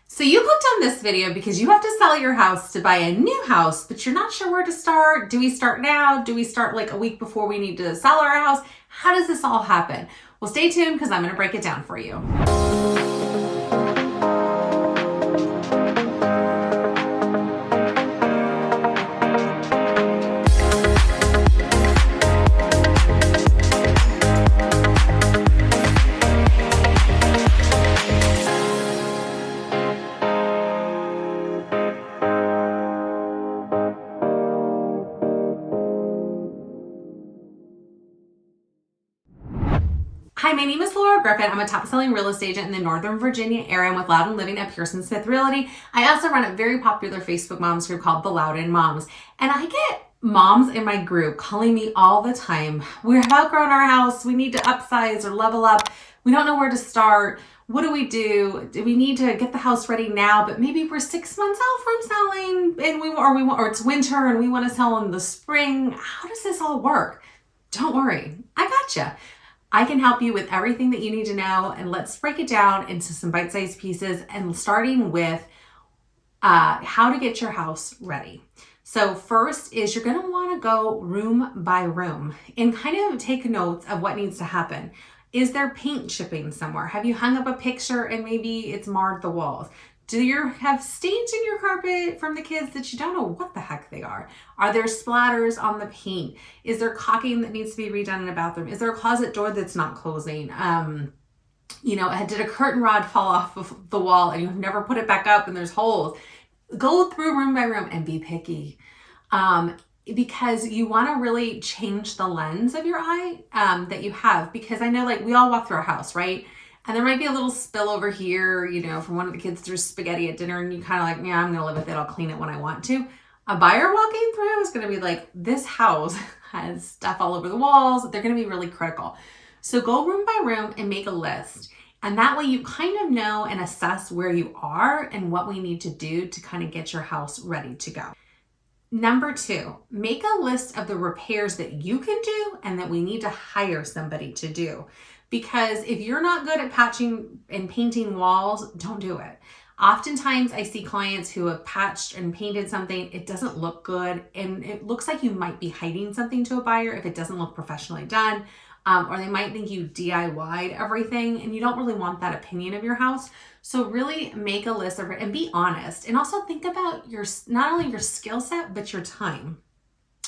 So you clicked on this video because you have to sell your house to buy a new house, but you're not sure where to start. Do we start now? Do we start like a week before we need to sell our house? How does this all happen? Well, stay tuned because I'm going to break it down for you. Hi, my name is Laura Griffin. I'm a top-selling real estate agent in the Northern Virginia area. I'm with Loudoun living at Pearson Smith Realty. I also run a very popular Facebook moms group called the Loudoun Moms. And I get moms in my group calling me all the time. We have outgrown our house. We need to upsize or level up. We don't know where to start. What do we do? Do we need to get the house ready now? But maybe we're 6 months out from selling, and or it's winter and we want to sell in the spring. How does this all work? Don't worry, I gotcha. I can help you with everything that you need to know, and let's break it down into some bite-sized pieces, and starting with how to get your house ready. So first is you're going to want to go room by room and kind of take notes of what needs to happen. Is there paint chipping somewhere? Have you hung up a picture and maybe it's marred the walls? Do you have stains in your carpet from the kids that you don't know what the heck they are? Are there splatters on the paint? Is there caulking that needs to be redone in a bathroom? Is there a closet door that's not closing? Did a curtain rod fall off of the wall and you've never put it back up and there's holes? Go through room by room and be picky. Because you want to really change the lens of your eye that you have. Because I know, like, we all walk through our house, right? And there might be a little spill over here, from one of the kids threw spaghetti at dinner and you kind of like, yeah, I'm going to live with it. I'll clean it when I want to. A buyer walking through is going to be like, this house has stuff all over the walls. They're going to be really critical. So go room by room and make a list. And that way you kind of know and assess where you are and what we need to do to kind of get your house ready to go. Number 2, make a list of the repairs that you can do and that we need to hire somebody to do. Because if you're not good at patching and painting walls, don't do it. Oftentimes I see clients who have patched and painted something, it doesn't look good, and it looks like you might be hiding something to a buyer if it doesn't look professionally done, or they might think you DIY'd everything, and you don't really want that opinion of your house. So really make a list of it and be honest, and also think about not only your skill set, but your time.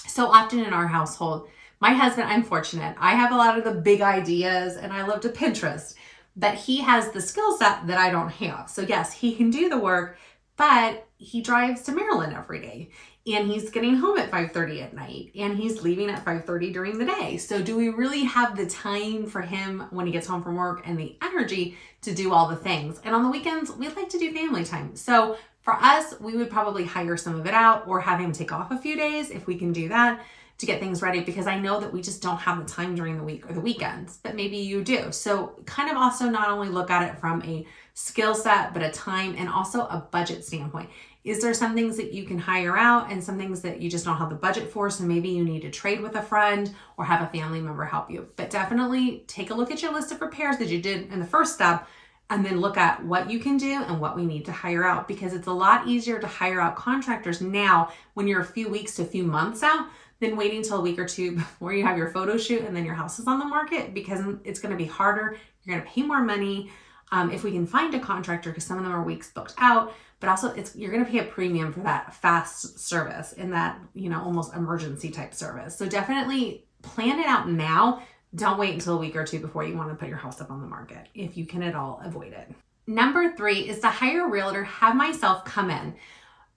So often in our household, my husband, I'm fortunate. I have a lot of the big ideas and I love to Pinterest, but he has the skill set that I don't have. So yes, he can do the work, but he drives to Maryland every day and he's getting home at 5:30 at night and he's leaving at 5:30 during the day. So do we really have the time for him when he gets home from work and the energy to do all the things? And on the weekends, we like to do family time. So for us, we would probably hire some of it out or have him take off a few days if we can do that, to get things ready, because I know that we just don't have the time during the week or the weekends, but maybe you do. So kind of also not only look at it from a skill set, but a time and also a budget standpoint. Is there some things that you can hire out and some things that you just don't have the budget for? So maybe you need to trade with a friend or have a family member help you. But definitely take a look at your list of repairs that you did in the first step, and then look at what you can do and what we need to hire out, because it's a lot easier to hire out contractors now when you're a few weeks to a few months out than waiting till a week or two before you have your photo shoot and then your house is on the market, because it's going to be harder. You're going to pay more money if we can find a contractor, because some of them are weeks booked out, but also you're going to pay a premium for that fast service and that, almost emergency type service. So definitely plan it out now. Don't wait until a week or two before you want to put your house up on the market, if you can at all avoid it. Number 3 is to hire a realtor, have myself come in.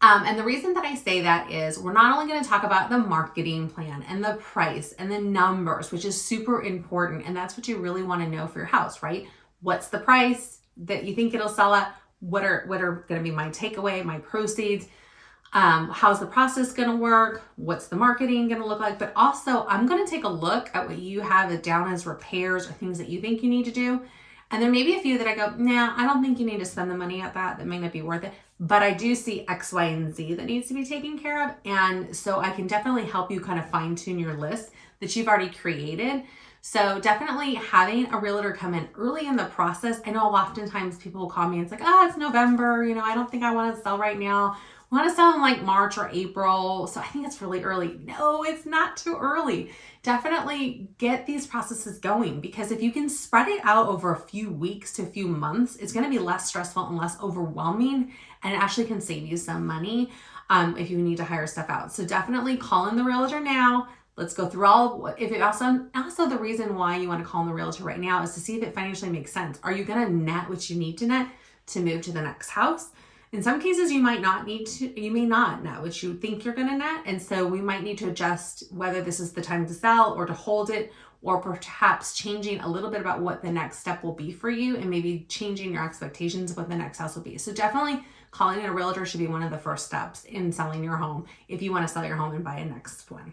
And the reason that I say that is we're not only going to talk about the marketing plan and the price and the numbers, which is super important. And that's what you really want to know for your house, right? What's the price that you think it'll sell at? What are going to be my takeaway, my proceeds? How's the process going to work? What's the marketing going to look like? But also I'm going to take a look at what you have down as repairs or things that you think you need to do. And there may be a few that I go, nah, I don't think you need to spend the money at that. That may not be worth it. But I do see X, Y, and Z that needs to be taken care of. And so I can definitely help you kind of fine tune your list that you've already created So definitely having a realtor come in early in the process. I know oftentimes people will call me and it's like, it's November, I don't think I want to sell right now. I want to sell in like March or April. So I think it's really early. No, it's not too early. Definitely get these processes going, because if you can spread it out over a few weeks to a few months, it's going to be less stressful and less overwhelming, and it actually can save you some money if you need to hire stuff out. So definitely call in the realtor now. Let's go through if it also the reason why you want to call in the realtor right now is to see if it financially makes sense. Are you going to net what you need to net to move to the next house? In some cases, you may not net what you think you're going to net. And so we might need to adjust whether this is the time to sell or to hold it, or perhaps changing a little bit about what the next step will be for you, and maybe changing your expectations of what the next house will be. So definitely calling in a realtor should be one of the first steps in selling your home if you want to sell your home and buy a next one.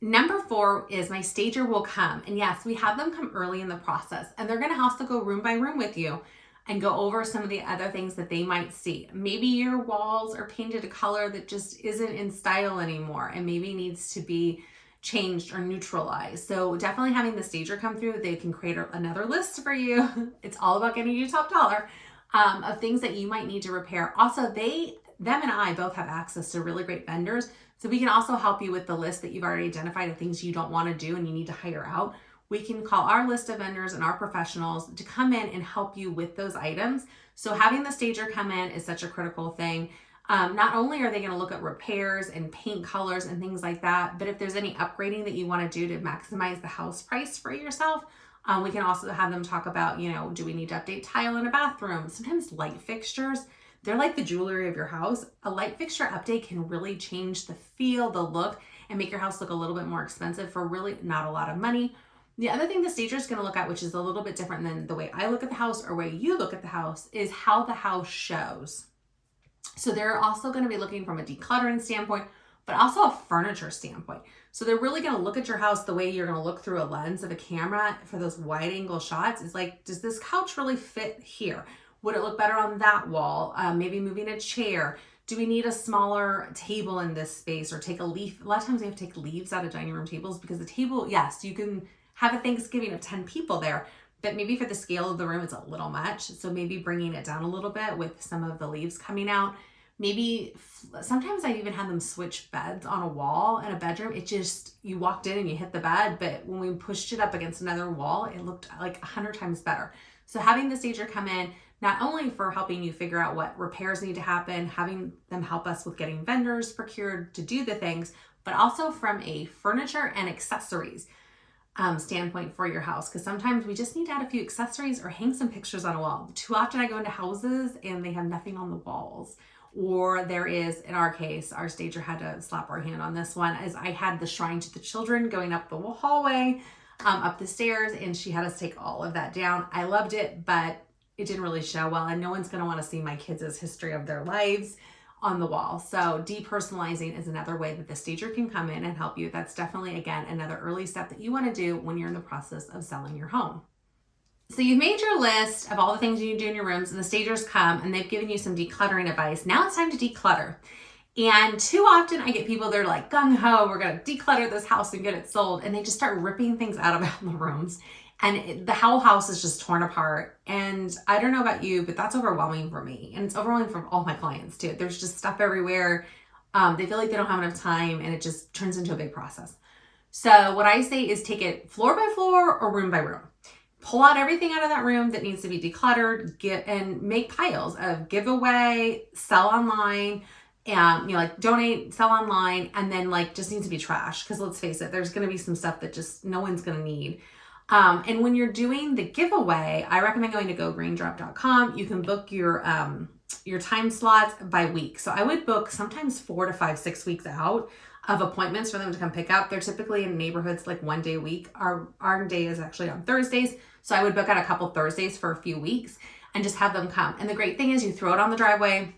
Number 4 is my stager will come. And yes, we have them come early in the process, and they're going to also go room by room with you and go over some of the other things that they might see. Maybe your walls are painted a color that just isn't in style anymore and maybe needs to be changed or neutralized. So definitely having the stager come through, they can create another list for you. It's all about getting you top dollar of things that you might need to repair. Also, them and I both have access to really great vendors. So we can also help you with the list that you've already identified of things you don't want to do and you need to hire out. We can call our list of vendors and our professionals to come in and help you with those items. So having the stager come in is such a critical thing. Not only are they going to look at repairs and paint colors and things like that, but if there's any upgrading that you want to do to maximize the house price for yourself, we can also have them talk about, do we need to update tile in a bathroom? Sometimes light fixtures, they're like the jewelry of your house. A light fixture update can really change the feel, the look, and make your house look a little bit more expensive for really not a lot of money. The other thing the stager is going to look at, which is a little bit different than the way I look at the house or way you look at the house, is how the house shows. So they're also going to be looking from a decluttering standpoint, but also a furniture standpoint. So they're really going to look at your house the way you're going to look through a lens of a camera for those wide angle shots. It's like, does this couch really fit here? Would it look better on that wall? Maybe moving a chair. Do we need a smaller table in this space, or take a leaf? A lot of times we have to take leaves out of dining room tables because the table, yes, you can have a Thanksgiving of 10 people there, but maybe for the scale of the room, it's a little much. So maybe bringing it down a little bit with some of the leaves coming out. Maybe sometimes I've even had them switch beds on a wall in a bedroom. It just, you walked in and you hit the bed, but when we pushed it up against another wall, it looked like 100 times better. So having the stager come in, not only for helping you figure out what repairs need to happen, having them help us with getting vendors procured to do the things, but also from a furniture and accessories standpoint for your house. Because sometimes we just need to add a few accessories or hang some pictures on a wall. Too often I go into houses and they have nothing on the walls. Or there is, in our case, our stager had to slap our hand on this one, as I had the shrine to the children going up the hallway, up the stairs, and she had us take all of that down. I loved it, but it didn't really show well, and no one's going to want to see my kids' history of their lives on the wall. So depersonalizing is another way that the stager can come in and help you. That's definitely, again, another early step that you want to do when you're in the process of selling your home. So you've made your list of all the things you need to do in your rooms, and the stagers come and they've given you some decluttering advice. Now it's time to declutter. And too often I get people, they're like, gung-ho, we're going to declutter this house and get it sold. And they just start ripping things out of the rooms. And the whole house is just torn apart. And I don't know about you, but that's overwhelming for me. And it's overwhelming for all my clients too. There's just stuff everywhere. They feel like they don't have enough time, and it just turns into a big process. So what I say is take it floor by floor or room by room. Pull out everything out of that room that needs to be decluttered, and make piles of giveaway, sell online, and like donate, sell online, and then like just needs to be trash. Because let's face it, there's going to be some stuff that just no one's going to need. And when you're doing the giveaway, I recommend going to gogreen.com. You can book your time slots by week. So I would book sometimes 4 to 5, 6 weeks out of appointments for them to come pick up. They're typically in neighborhoods like 1 day a week. Our day is actually on Thursdays. So I would book out a couple Thursdays for a few weeks and just have them come. And the great thing is you throw it on the driveway,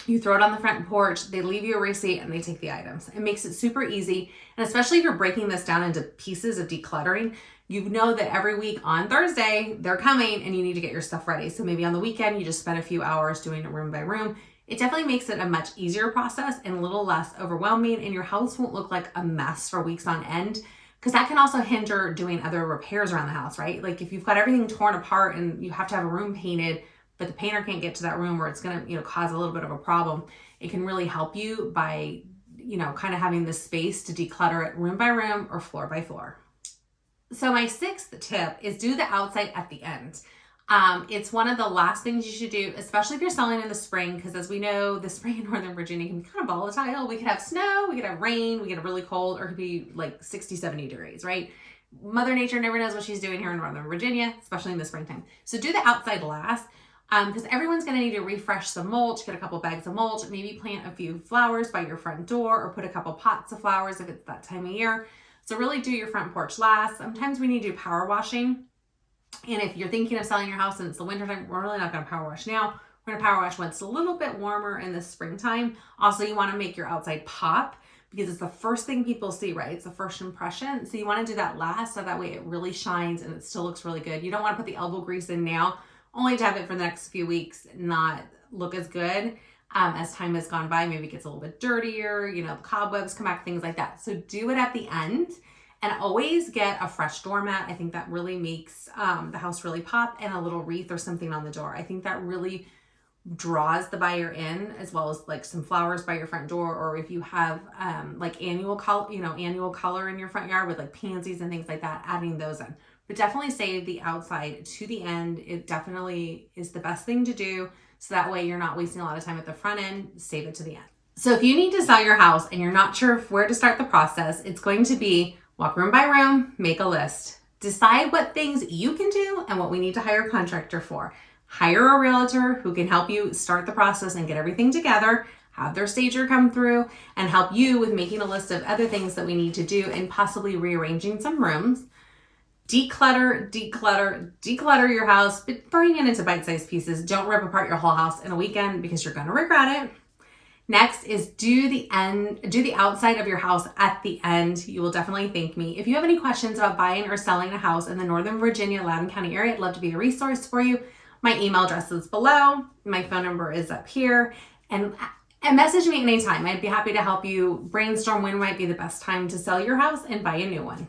you throw it on the front porch, they leave you a receipt and they take the items. It makes it super easy. And especially if you're breaking this down into pieces of decluttering, you know that every week on Thursday, they're coming and you need to get your stuff ready. So maybe on the weekend, you just spend a few hours doing it room by room. It definitely makes it a much easier process and a little less overwhelming, and your house won't look like a mess for weeks on end because that can also hinder doing other repairs around the house, right? Like if you've got everything torn apart and you have to have a room painted, but the painter can't get to that room where it's going to, cause a little bit of a problem, it can really help you by, kind of having the space to declutter it room by room or floor by floor. So my 6th tip is do the outside at the end. It's one of the last things you should do, especially if you're selling in the spring, because as we know, the spring in Northern Virginia can be kind of volatile. We could have snow, we could have rain, we could have really cold, or it could be like 60, 70 degrees, right? Mother Nature never knows what she's doing here in Northern Virginia, especially in the springtime. So do the outside last, because everyone's going to need to refresh some mulch, get a couple bags of mulch, maybe plant a few flowers by your front door, or put a couple pots of flowers if it's that time of year. So really do your front porch last. Sometimes we need to do power washing. And if you're thinking of selling your house and it's the wintertime, we're really not going to power wash now. We're going to power wash when it's a little bit warmer in the springtime. Also, you want to make your outside pop because it's the first thing people see, right? It's the first impression. So you want to do that last so that way it really shines and it still looks really good. You don't want to put the elbow grease in now, only to have it for the next few weeks not look as good as time has gone by. Maybe it gets a little bit dirtier, the cobwebs come back, things like that. So do it at the end. And always get a fresh doormat. I think that really makes the house really pop, and a little wreath or something on the door. I think that really draws the buyer in, as well as like some flowers by your front door, or if you have like annual color in your front yard with like pansies and things like that, adding those in. But definitely save the outside to the end. It definitely is the best thing to do. So that way you're not wasting a lot of time at the front end, save it to the end. So if you need to sell your house and you're not sure where to start the process, it's going to be walk room by room, make a list. Decide what things you can do and what we need to hire a contractor for. Hire a realtor who can help you start the process and get everything together, have their stager come through and help you with making a list of other things that we need to do and possibly rearranging some rooms. Declutter your house, but bring it into bite-sized pieces. Don't rip apart your whole house in a weekend because you're going to regret it. Next is do the outside of your house at the end. You will definitely thank me. If you have any questions about buying or selling a house in the Northern Virginia, Loudoun County area, I'd love to be a resource for you. My email address is below. My phone number is up here. And message me anytime. I'd be happy to help you brainstorm when might be the best time to sell your house and buy a new one.